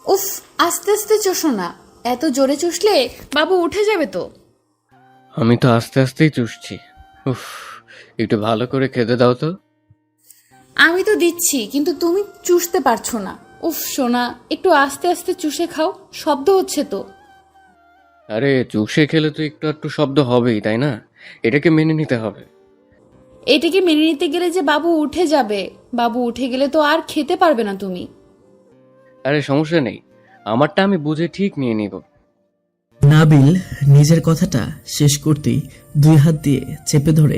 উফ, আস্তে আস্তে চুষো না। এত জোরে চুষলে বাবু উঠে যাবে তো। আমি তো আস্তে আস্তেই চুষছি। উফ, একটু ভালো করে খেতে দাও তো। আমি তো দিচ্ছি, কিন্তু তুমি চুষতে পারছো না। উফ সোনা, একটু আস্তে আস্তে চুষে খাও, শব্দ হচ্ছে তো। আরে চুষে খেলে তো একটু একটু শব্দ হবেই, তাই না? এটাকে মেনে নিতে হবে। এটাকে মেনে নিতে গেলে যে বাবু উঠে যাবে, বাবু উঠে গেলে তো আর খেতে পারবে না তুমি। আরে সমস্যা নেই, আমারটা আমি বুঝে ঠিক নিয়ে নিব। নাবিল নিজের কথাটা শেষ করতেই দুই হাত দিয়ে চেপে ধরে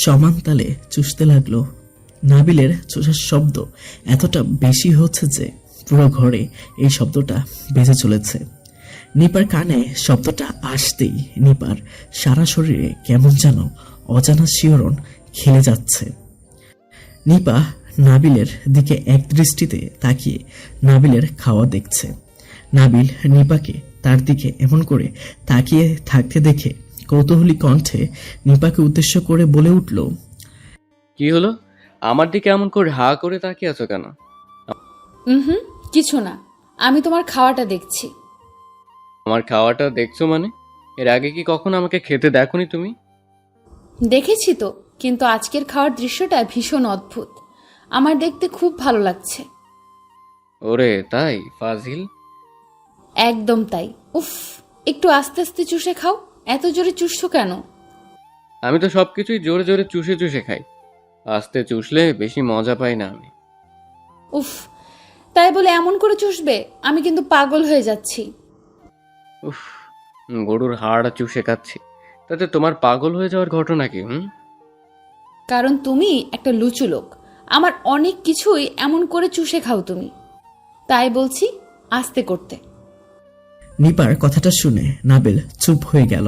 সমান তালে চুষতে লাগলো। নাবিলের চুষার শব্দ এতটা বেশি হচ্ছে যে পুরো ঘরে এই শব্দটা বেজে চলেছে। নিপার কানে শব্দটা আসতেই নিপার সারা শরীরে কেমন যেন অজানা শিহরণ খেলে যাচ্ছে। নিপা নাবিলের দিকে এক দৃষ্টিতে তাকিয়ে নাবিলের খাওয়া দেখছে। নাবিল নিপাকে তার দিকে এমন করে তাকিয়ে থাকতে দেখে কৌতূহলী কণ্ঠে নিপাকে উদ্দেশ্য করে বলে উঠল, কি হলো? আমার দিকে এমন করে হা করে তাকিয়ে আছো কেন? হুম, কিছু না, আমি তোমার খাওয়াটা দেখছি। আমার খাওয়াটা দেখছো মানে? এর আগে কি কখনো আমাকে খেতে দেখোনি তুমি? দেখেছি তো, কিন্তু আজকের খাওয়ার দৃশ্যটা ভীষণ অদ্ভুত। আমার দেখতে খুব ভালো লাগছে। ওরে তাই ফাজিল। একদম তাই। উফ, একটু আস্তে আস্তে চুষে খাও, এত জোরে চুষছো কেন? আমি তো সবকিছুই জোরে জোরে চুষে চুষে খাই। আস্তে চুষলে বেশি মজা পাই না আমি। উফ, তাই বলে এমন করে চুষবে? আমি কিন্তু পাগল হয়ে যাচ্ছি। উফ, গরুর হাড় চুষে খাচ্ছি, তাতে তোমার পাগল হয়ে যাওয়ার ঘটনা কি? কারণ তুমি একটা লুচু লোক। আমার অনেক কিছুই এমন করে চুষে খাও তুমি, তাই বলছি আস্তে করতে। নিপার কথাটা শুনে নাবিল চুপ হয়ে গেল।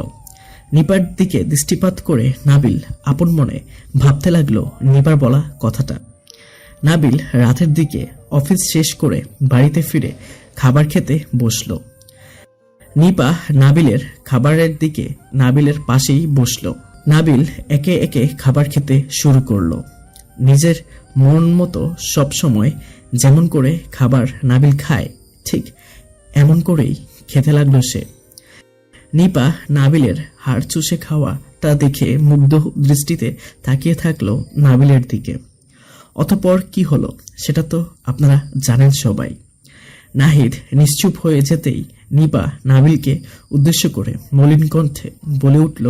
নিপার দিকে দৃষ্টিপাত করে নাবিল আপন মনে ভাবতে লাগলো নিপার বলা কথাটা। নাবিল রাতের দিকে অফিস শেষ করে বাড়িতে ফিরে খাবার খেতে বসল। নিপা নাবিলের খাবারের দিকে নাবিলের পাশেই বসল। নাবিল একে একে খাবার খেতে শুরু করলো। নিজের মন মতো সবসময় যেমন করে খাবার নাবিল খায়, ঠিক এমন করেই খেতে লাগলো সে। নিপা নাবিলের হাড় চুষে খাওয়াটা দেখে মুগ্ধ দৃষ্টিতে তাকিয়ে থাকলো নাবিলের দিকে। অতঃপর কি হলো সেটা তো আপনারা জানেন সবাই। নাহিদ নিশ্চুপ হয়ে যেতেই নিপা নাবিলকে উদ্দেশ্য করে মলিন কণ্ঠে বলে উঠল,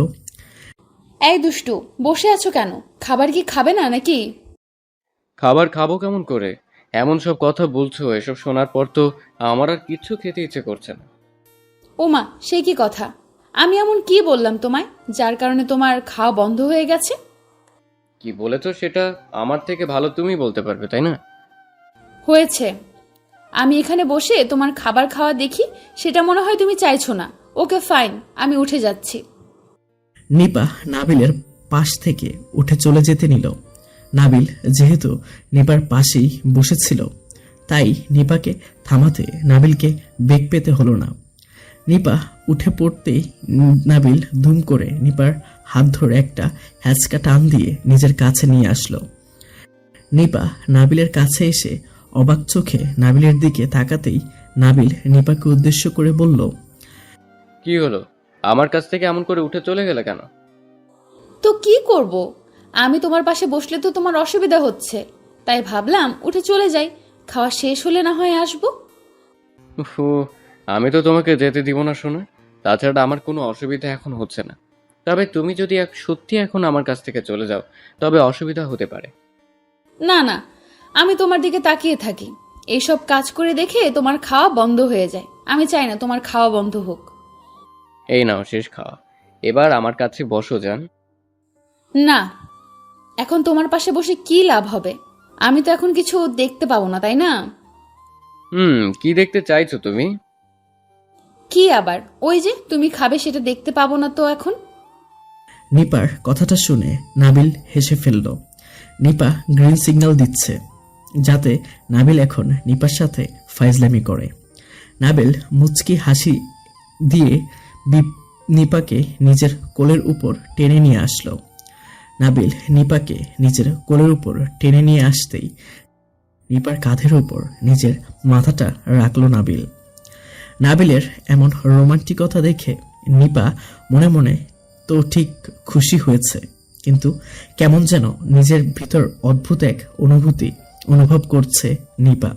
এই দুষ্টু, বসে আছো কেন? খাবার কি খাবে না নাকি? খাবার খাবো কেমন করে? এমন সব কথা বলছো, এসব শোনার পর তো আমার আর কিচ্ছু খেতে ইচ্ছে করছে না। ওমা, সে কি কথা? আমি এমন কি বললাম তোমায় যার কারণে তোমার খাওয়া বন্ধ হয়ে গেছে? কি বলেছো সেটা আমার থেকে ভালো তুমি বলতে পারবে, তাই না? হয়েছে, আমি এখানে বসে তোমার খাবার খাওয়া দেখি, সেটা মনে হয় তুমি চাইছো না। ওকে ফাইন, আমি উঠে যাচ্ছি। নিপা নাবিলের পাশ থেকে উঠে চলে যেতে নিল। নাবিল যেহেতু নিপার পাশেই বসেছিল, তাই নিপাকে থামাতে নাবিলকে বেগ পেতে হলো না। নিপা উঠে পড়তেই নাবিল ধুম করে নিপার হাত ধরে একটা হ্যাঁচকা টান দিয়ে নিজের কাছে নিয়ে আসলো। নিপা নাবিলের কাছে এসে অবাক চোখে নাবিলের দিকে তাকাতেই নাবিল নিপাকে উদ্দেশ্য করে বলল, কি হলো? আমার কাছ থেকে এমন করে উঠে চলে গেলে কেন? তো কি করব? আমি তোমার পাশে বসলে তো তোমার অসুবিধা হচ্ছে, তাই ভাবলাম উঠে চলে যাই, খাওয়া শেষ হলে না হয় আসবো। উফু, আমি তো তোমাকে যেতে দিব না শোনা। তাছাড়া আমার কোনো অসুবিধা এখন হচ্ছে না। তবে তুমি যদি সত্যি এখন আমার কাছ থেকে চলে যাও, তবে অসুবিধা হতে পারে। না না, আমি তোমার দিকে তাকিয়ে থাকি, এইসব কাজ করে দেখে তোমার খাওয়া বন্ধ হয়ে যায়। আমি চাই না তোমার খাওয়া বন্ধ হোক। এই নাও শেষ খাওয়া, এবার আমার কাছে বসো যান। না, এখন তোমার পাশে বসে কি লাভ হবে? আমি তো এখন কিছু দেখতে পাবো না, তাই না? কি দেখতে চাইছো তুমি? কি আবার? ওই যে তুমি খাবে, সেটা দেখতে পাবো না তো এখন? নিপার কথাটা শুনে নাবিল হেসে ফেলল। নিপা গ্রিন সিগন্যাল দিচ্ছে যাতে নাবিল এখন নিপার সাথে ফাইজলামি করে। নাবিল মুচকি হাসি দিয়ে নিপাকে নিজের কোলের উপর টেনে নিয়ে আসলো। নাবিল নিপাকে নিজের কোলের উপর টেনে নিয়ে আসতেই নিপার কাঁধের উপর নিজের মাথাটা রাখল নাবিল। নাবিলের এমন রোমান্টিকতা দেখে নিপা মনে মনে তো ঠিক খুশি হয়েছে, কিন্তু কেমন যেন নিজের ভিতর অদ্ভুত এক অনুভূতি অনুভব করছে নিপা।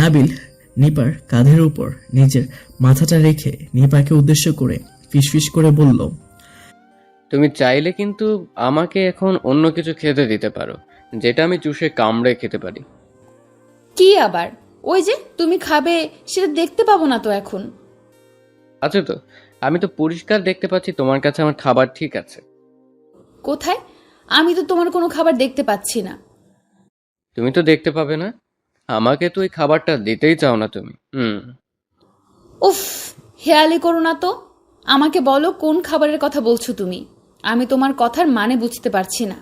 নাবিল নিপার কাঁধের উপর নিজের মাথাটা রেখে নিপাকে উদ্দেশ্য করে ফিসফিস করে বলল, তুমি চাইলে কিন্তু আমাকে এখন অন্য কিছু খেতে দিতে পারো, যেটা আমি চুষে কামড়ে খেতে পারি। কি আবার? ওই যে তুমি খাবে সেটা দেখতে পাবো না তো এখন। আচ্ছা, তো আমি তো পরিষ্কার দেখতে পাচ্ছি তোমার কাছে আমার খাবার ঠিক আছে। কোথায়? আমি তো তোমার কোনো খাবার দেখতে পাচ্ছি না। তুমি তো দেখতে পাবে না, আমাকে তো ওই খাবারটা দিতেই চাও না তুমি। উফ, হেয়ালি করো না তো। আমাকে বলো কোন খাবারের কথা বলছো তুমি? আমি তোমার কথার মানে বুঝতে পারছি না।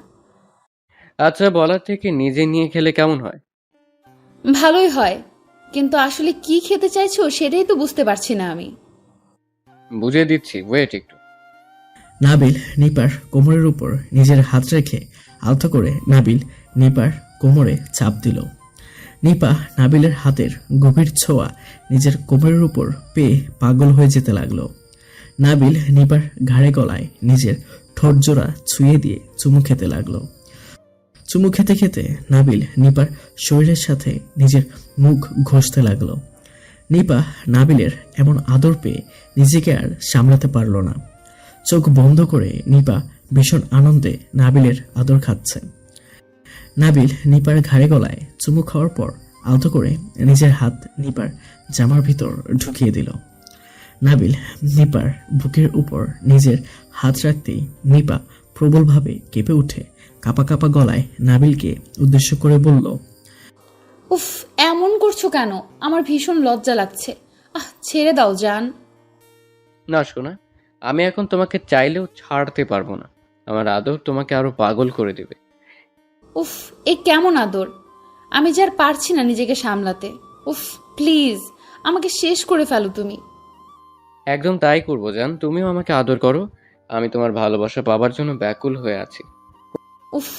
আচ্ছা, বলার থেকে নিজে নিয়ে খেলে কেমন হয়? ভালোই হয়, কিন্তু আসলে কি খেতে চাইছো সেটাই তো বুঝতে পারছি না আমি। বুঝিয়ে দিচ্ছি, ওয়েট একটু। নাবিল নিপার কোমরের উপর নিজের হাত রেখে আলতো করে নাবিল নিপার কোমরে চাপ দিল। নিপা নাবিলের হাতের গভীর ছোঁয়া নিজের কোমরের উপর পেয়ে পাগল হয়ে যেতে লাগলো। নাবিল নিপার ঘাড়ে গলায় নিজের ঠোঁট জোড়া ছুঁয়ে দিয়ে চুমু খেতে লাগলো। চুমু খেতে খেতে নাবিল নিপার শরীরের সাথে নিজের মুখ ঘষতে লাগলো। নিপা নাবিলের এমন আদর পেয়ে নিজেকে আর সামলাতে পারল না। চোখ বন্ধ করে নিপা ভীষণ আনন্দে নাবিলের আদর খাচ্ছে। নাবিল নিপার ঘাড়ে গলায় চুমু খাওয়ার পর আলতো করে নিজের হাত নিপার জামার ভিতর ঢুকিয়ে দিল। নাবিল নিপার বুকের উপর নিজের হাত রাখতেই নিপা প্রবলভাবে কেঁপে উঠে কাপা কাপা গলায় নাবিলকে উদ্দেশ্য করে বলল, উফ, এমন করছো কেন? আমার ভীষণ লজ্জা লাগছে। ছেড়ে দাও জান। না শোনা, আমি এখন তোমাকে চাইলেও ছাড়তে পারবো না। আমার আদর তোমাকে আরো পাগল করে দিবে। উফ, এ কেমন আদর? আমি যার পারছি না নিজেকে সামলাতে। উফ, প্লিজ আমাকে শেষ করে ফেলো তুমি। একদম তাই করবো জান, তুমিও আমাকে আদর করো। আমি তোমার ভালোবাসা পাবার জন্য ব্যাকুল হয়ে আছি। উফ,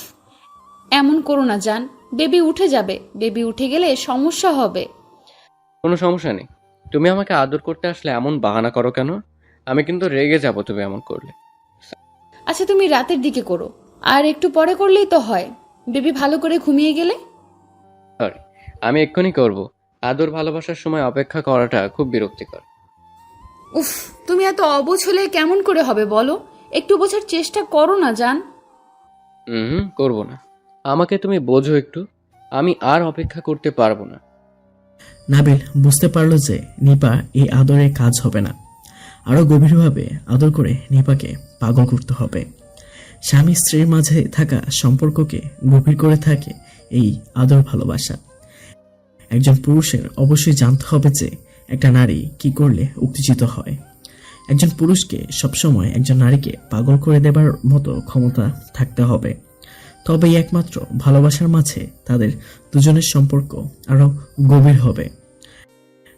এমন করো না জান। বেবি উঠে যাবে। বেবি উঠে গেলে সমস্যা হবে। কোনো সমস্যা নেই, তুমি আমাকে আদর করতে আসলে এমন বাহানা করো কেন? আমি কিন্তু রেগে যাবো তুমি এমন করলে। আচ্ছা, তুমি রাতের দিকে করো, আর একটু পরে করলেই তো হয়। বেবি ভালো করে ঘুমিয়ে গেলে। সরি, আমি এক্ষুনি করব। আদর ভালোবাসার সময় অপেক্ষা করাটা খুব বিরক্তিকর। উফ, তুমি এত অবুঝ হলে কেমন করে হবে বলো? একটু বোঝার চেষ্টা করো না জান। করব না। আমাকে তুমি বোঝো একটু, আমি আর অপেক্ষা করতে পারবো না। নাবিল বুঝতে পারল যে নিপা এই আদরে কাজ হবে না। আরো গভীরভাবে আদর করে নিপাকে পাগল করতে হবে। স্বামী স্ত্রীর মাঝে থাকা সম্পর্ককে গভীর করে থাকে এই আদর ভালোবাসা। একজন পুরুষের অবশ্যই জানতে হবে যে একটা নারী কি করলে উত্তেজিত হয়। একজন পুরুষকে সবসময় একজন নারীকে পাগল করে দেবার মতো ক্ষমতা থাকতে হবে। তবেই একমাত্র ভালোবাসার মাঝে তাদের দুজনের সম্পর্ক আরো গভীর হবে।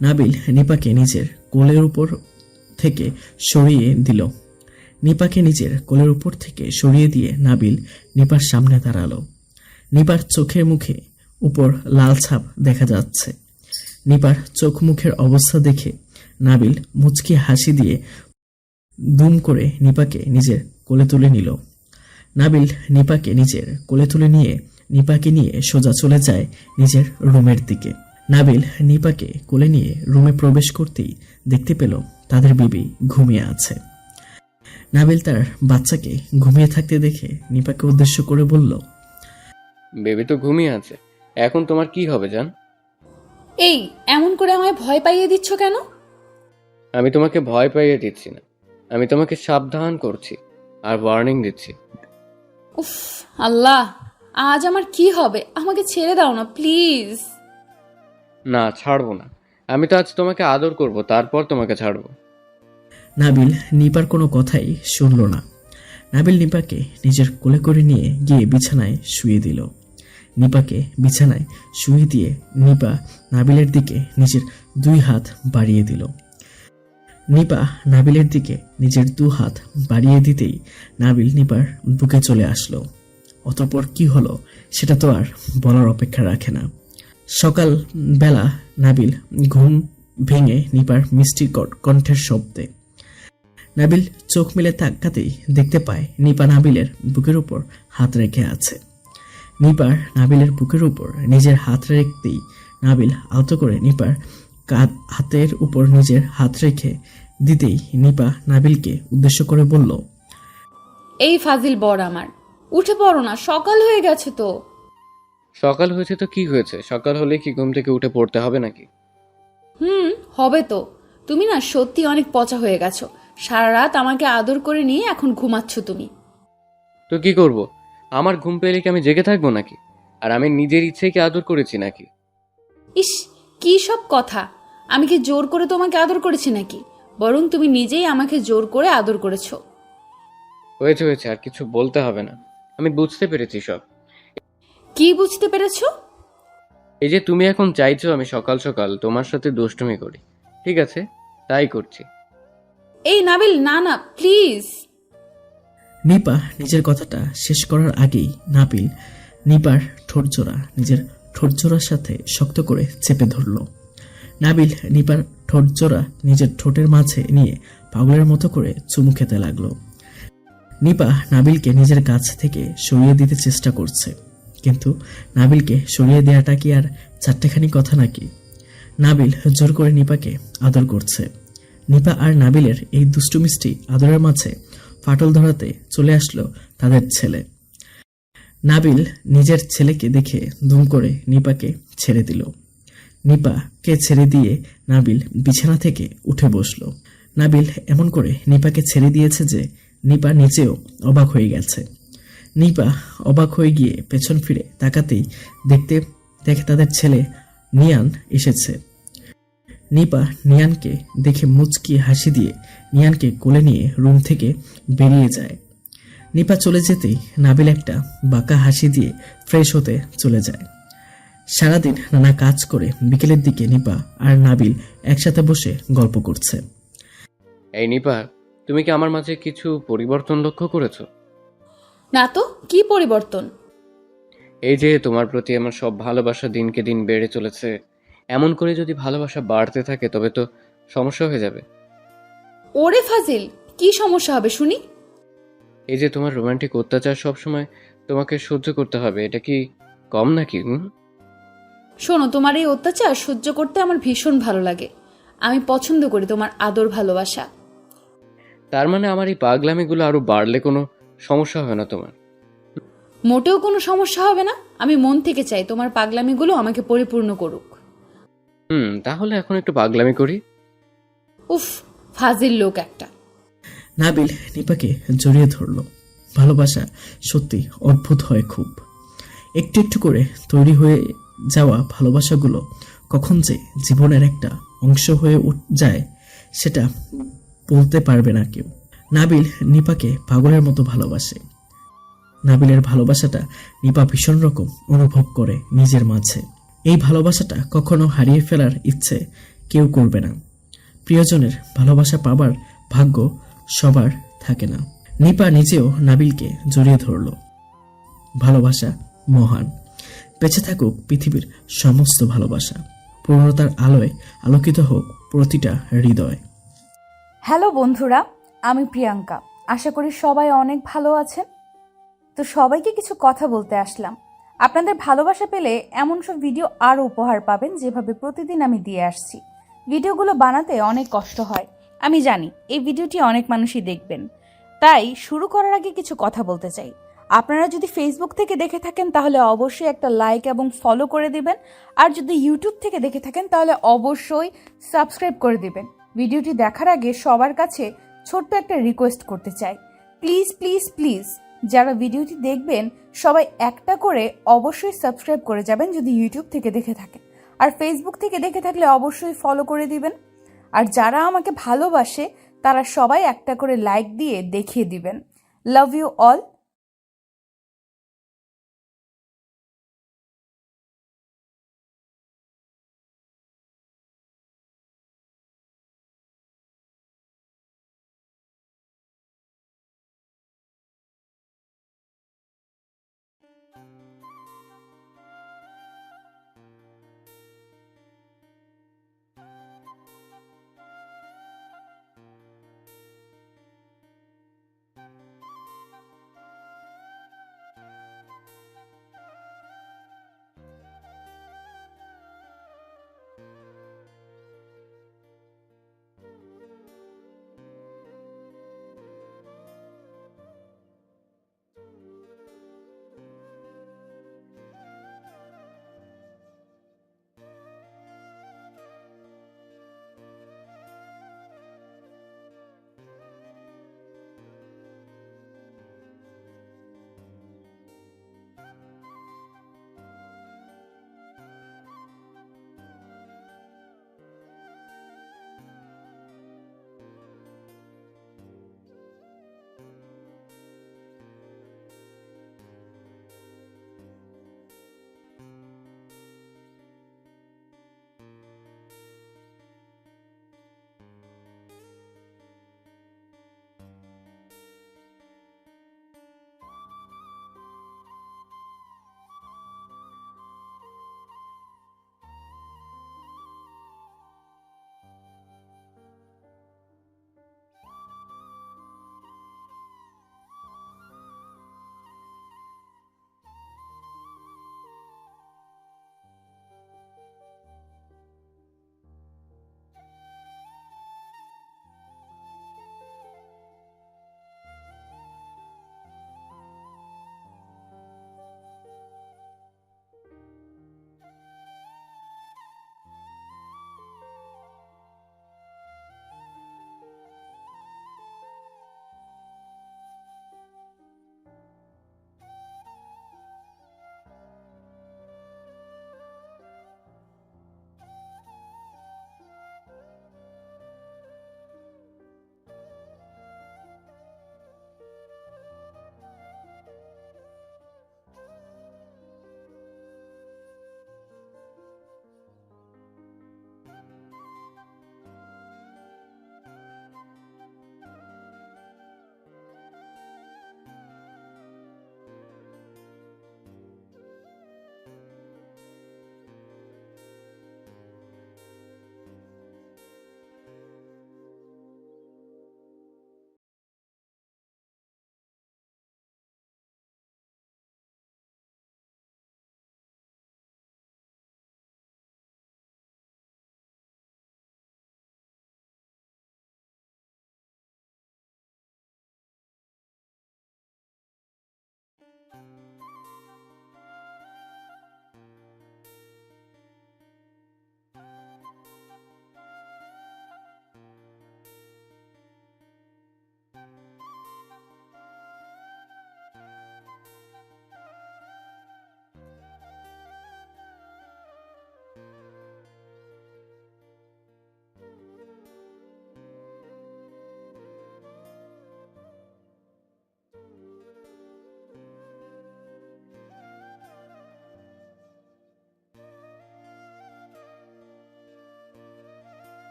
নাবিল নিপাকে নিজের কোলের উপর থেকে সরিয়ে দিল। নিপাকে নিজের কোলের উপর থেকে সরিয়ে দিয়ে নাবিল নিপার সামনে দাঁড়ালো। নিপার চোখের মুখে উপর লাল ছাপ দেখা যাচ্ছে। নিপার চোখ মুখের অবস্থা দেখে নাবিল মুচকি হাসি দিয়ে দুম করে নিপাকে নিজের কোলে তুলে নিল। নাবিল নিপাকে নিজের কোলে তুলে নিয়ে নিপাকে নিয়ে সোজা চলে যায় নিজের রুমের দিকে। নাবিল নিপাকে কোলে নিয়ে রুমে প্রবেশ করতেই দেখতে পেল তাদের বেবি ঘুমিয়ে আছে। নাবিল তার বাচ্চাকে ঘুমিয়ে থাকতে দেখে নিপাকে উদ্দেশ্য করে বলল, বেবি তো ঘুমিয়ে আছে, এখন তোমার কি হবে জান? এই, এমন করে আমায় ভয় পাইয়ে দিচ্ছ কেন? আমি তোমাকে ভয় পাইয়ে দিচ্ছি না, আমি তোমাকে সাবধান করছি আর ওয়ার্নিং দিচ্ছি। উফ, আল্লাহ, আজ আমার কি হবে? আমাকে ছেড়ে দাও না প্লিজ। না, ছাড়বো না। আমি তো আজ তোমাকে আদর করব, তারপর তোমাকে ছাড়বো। নাবিল নিপার কোনো কথাই শুনল না। নাবিল নিপাকে নিজের কোলে করে নিয়ে গিয়ে বিছানায় শুয়ে দিল। নিপাকে বিছানায় শুয়ে দিয়ে নিপা নাবিলের দিকে নিজের দুই হাত বাড়িয়ে দিল। নিপা নাবিলের দিকে নিজের দু হাত বাড়িয়ে দিতেই নাবিল নিপার বুকে চলে আসলো। অতঃপর কি হলো সেটা তো আর বলার অপেক্ষা রাখে না। সকাল বেলা নাবিল ঘুম ভেঙে নিপার মিষ্টি কণ্ঠের শব্দে। নাবিল চোখ মেলে তাকাতেই দেখতে পায় নিপা নাবিলের বুকের উপর হাত রেখে আছে। নিপার নাবিলের বুকের উপর নিজের হাত রাখতেই নাবিল আলতো করে নিপার হাতের উপর নিজের হাত রেখে দিতেই নিপা নাবিলকে উদ্দেশ্য করে বলল, এই ফাজিল বর আমার, উঠে পড়ো না, সকাল হয়ে গেছে তো। সকাল হয়েছে তো কি হয়েছে? সকাল হলে কি ঘুম থেকে উঠে পড়তে হবে নাকি? হবে তো। তুমি না সত্যি অনেক পচা হয়ে গেছো। সারা রাত আমাকে আদর করে নিয়ে এখন ঘুমাচ্ছ তুমি। তো কি করব? আমার ঘুম পেলে কি আমি জেগে থাকবো নাকি? আর আমি নিজের ইচ্ছেই কি আদর করেছি নাকি? ইস, কি সব কথা! আমি কি জোর করে তোমাকে আদর করেছি নাকি? বরং তুমি নিজেই আমাকে জোর করে আদর করেছো। হয়েছে হয়েছে, আর কিছু বলতে হবে না। আমি বুঝতে পেরেছি সব। কি বুঝতে পেরেছো? এই যে তুমি এখন চাইছো আমি সকাল সকাল তোমার সাথে দুষ্টুমি করি, ঠিক আছে, তাই করছি। এই নাবিল, না না, প্লিজ। নিপা নিজের কথাটা শেষ করার আগেই নাবিল নিপার ঠোঁটজোড়া নিজের ঠোঁটজোড়ার সাথে শক্ত করে চেপে ধরল। নাবিল নিপার ঠোঁটজোড়া নিজের ঠোঁটের মাঝে নিয়ে পাগলের মতো করে চুমু খেতে লাগলো। নিপা নাবিলকে নিজের কাছ থেকে সরিয়ে দিতে চেষ্টা করছে, কিন্তু নাবিলকে সরিয়ে দেওয়াটা কি আর চারটেখানি কথা নাকি? নাবিল জোর করে নিপাকে আদর করছে। নিপা আর নাবিলের এই দুষ্টু মিষ্টি আদরের মাঝে ফাটল ধরাতে চলে আসলো তাদের ছেলে। নাবিল নিজের ছেলেকে দেখে দুম করে নিপাকে ছেড়ে দিল। নিপাকে ছেড়ে দিয়ে নাবিল বিছানা থেকে উঠে বসল। নাবিল এমন করে নিপাকে ছেড়ে দিয়েছে যে নিপা নিজেও অবাক হয়ে গেছে। নিপা অবাক হয়ে গিয়ে পেছন ফিরে তাকাতেই দেখে তাদের ছেলে নিয়ান এসেছে। নিপা নিয়ানকে দেখে মুচকি হাসি দিয়ে নিয়ানকে কোলে নিয়ে রুম থেকে বেরিয়ে যায়। নিপা চলে যেতেই নাবিল একটা বাঁকা হাসি দিয়ে ফ্রেশ হতে চলে যায়। সারাদিন নানা কাজ করে বিকেলের দিকে নিপা আর নাবিল একসাথে বসে গল্প করছে। এই নিপা, তুমি কি আমার মাঝে কিছু পরিবর্তন লক্ষ্য করেছো? না তো, কি পরিবর্তন? এই যে তোমার প্রতি আমার সব ভালোবাসা দিনকে দিন বেড়ে চলেছে। এমন করে যদি ভালোবাসা বাড়তে থাকে তবে তো সমস্যা হয়ে যাবে। ওরে ফাজিল, কি সমস্যা হবে শুনি? এই যে তোমার রোমান্টিক অত্যাচার সব সময় তোমাকে সহ্য করতে হবে, এটা কি কম নাকি? শোনো, তোমার এই অত্যাচার সহ্য করতে আমার ভীষণ ভালো লাগে। আমি পছন্দ করি তোমার আদর ভালোবাসা। তার মানে আমার এই পাগলামিগুলো আরো বাড়লে কোনো সমস্যা হবে না তোমার? মোটেও কোনো সমস্যা হবে না। আমি মন থেকে চাই তোমার পাগলামিগুলো আমাকে পরিপূর্ণ করুক। তাহলে এখন একটু পাগলামি করি। উফ, ফাজিল লোক একটা। নাবিল নিপাকে জড়িয়ে ধরল। ভালোবাসা সত্যি অদ্ভুত হয় খুব। একটু একটু করে তৈরি হয়ে যাওয়া ভালোবাসাগুলো কখন যে জীবনের একটা অংশ হয়ে যায় সেটা বলতে পারবে না কেউ। নাবিল নিপাকে পাগলের মতো ভালোবাসে। নাবিলের ভালোবাসাটা নিপা ভীষণ রকম অনুভব করে নিজের মাঝে। এই ভালোবাসাটা কখনো হারিয়ে ফেলার ইচ্ছে কেউ করবে না। প্রিয়জনের ভালোবাসা পাবার ভাগ্য সবার থাকে না। নিপা নিজেও নাবিলকে জড়িয়ে ধরল। ভালোবাসা মহান। বেঁচে থাকুক পৃথিবীর সমস্ত ভালোবাসা। পূর্ণতার আলোয় আলোকিত হোক প্রতিটা হৃদয়। হ্যালো বন্ধুরা, আমি প্রিয়াঙ্কা। আশা করি সবাই অনেক ভালো আছেন। তো সবাইকে কিছু কথা বলতে আসলাম। আপনাদের ভালোবাসা পেলে এমন সব ভিডিও আরও উপহার পাবেন যেভাবে প্রতিদিন আমি দিয়ে আসছি। ভিডিওগুলো বানাতে অনেক কষ্ট হয়, আমি জানি। এই ভিডিওটি অনেক মানুষই দেখবেন, তাই শুরু করার আগে কিছু কথা বলতে চাই। আপনারা যদি ফেসবুক থেকে দেখে থাকেন তাহলে অবশ্যই একটা লাইক এবং ফলো করে দিবেন। আর যদি ইউটিউব থেকে দেখে থাকেন তাহলে অবশ্যই সাবস্ক্রাইব করে দিবেন। ভিডিওটি দেখার আগে সবার কাছে ছোট্ট একটা রিকোয়েস্ট করতে চাই, প্লিজ প্লিজ প্লিজ যারা ভিডিওটি দেখবেন সবাই একটা করে অবশ্যই সাবস্ক্রাইব করে যাবেন যদি ইউটিউব থেকে দেখে থাকেন। আর ফেসবুক থেকে দেখে থাকলে অবশ্যই ফলো করে দিবেন। আর যারা আমাকে ভালোবাসে তারা সবাই একটা করে লাইক দিয়ে দেখিয়ে দিবেন। Love you all.